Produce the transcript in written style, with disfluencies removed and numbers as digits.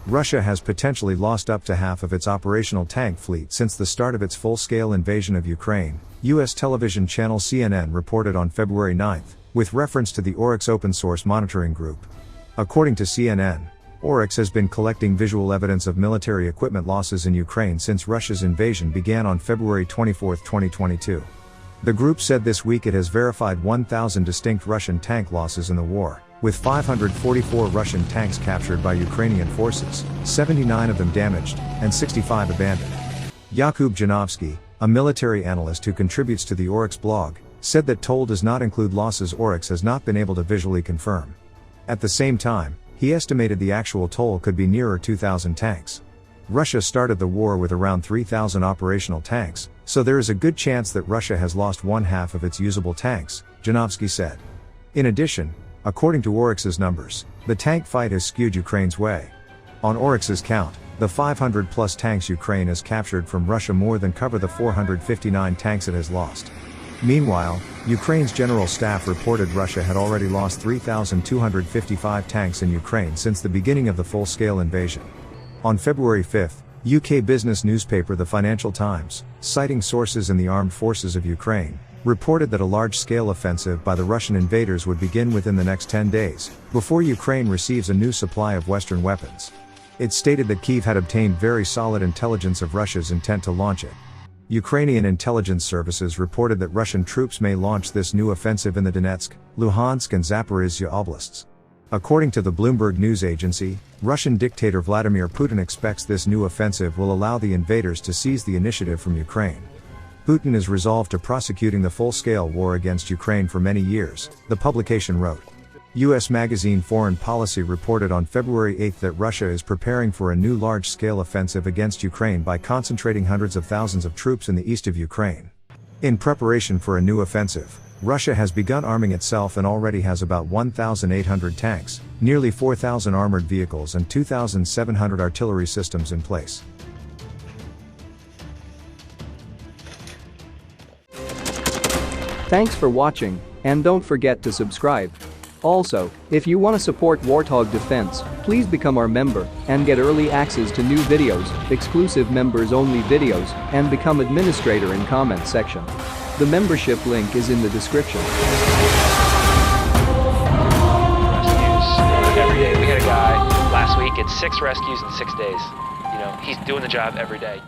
Russia has potentially lost up to half of its operational tank fleet since the start of its full-scale invasion of Ukraine, U.S. television channel CNN reported on February 9, with reference to the Oryx open-source monitoring group. According to CNN, Oryx has been collecting visual evidence of military equipment losses in Ukraine since Russia's invasion began on February 24, 2022. The group said this week it has verified 1,000 distinct Russian tank losses in the war, with 544 Russian tanks captured by Ukrainian forces, 79 of them damaged, and 65 abandoned. Yakub Janovsky, a military analyst who contributes to the Oryx blog, said that toll does not include losses Oryx has not been able to visually confirm. At the same time, he estimated the actual toll could be nearer 2,000 tanks. Russia started the war with around 3,000 operational tanks, so there is a good chance that Russia has lost one half of its usable tanks, Janovsky said. In addition, according to Oryx's numbers, the tank fight has skewed Ukraine's way. On Oryx's count, the 500-plus tanks Ukraine has captured from Russia more than cover the 459 tanks it has lost. Meanwhile, Ukraine's general staff reported Russia had already lost 3,255 tanks in Ukraine since the beginning of the full-scale invasion. On February 5, UK business newspaper The Financial Times, citing sources in the armed forces of Ukraine, reported that a large-scale offensive by the Russian invaders would begin within the next 10 days, before Ukraine receives a new supply of Western weapons. It stated that Kyiv had obtained very solid intelligence of Russia's intent to launch it. Ukrainian intelligence services reported that Russian troops may launch this new offensive in the Donetsk, Luhansk and Zaporizhzhia oblasts. According to the Bloomberg news agency, Russian dictator Vladimir Putin expects this new offensive will allow the invaders to seize the initiative from Ukraine. Putin is resolved to prosecuting the full-scale war against Ukraine for many years, the publication wrote. U.S. magazine Foreign Policy reported on February 8 that Russia is preparing for a new large-scale offensive against Ukraine by concentrating hundreds of thousands of troops in the east of Ukraine. In preparation for a new offensive, Russia has begun arming itself and already has about 1,800 tanks, nearly 4,000 armored vehicles and 2,700 artillery systems in place. Thanks for watching, and don't forget to subscribe. Also, if you want to support Warthog Defense, please become our member and get early access to new videos, exclusive members-only videos, and become administrator in comment section. The membership link is in the description. Rescues every day. We had a guy last week, it's 6 rescues in 6 days. You know, he's doing the job every day.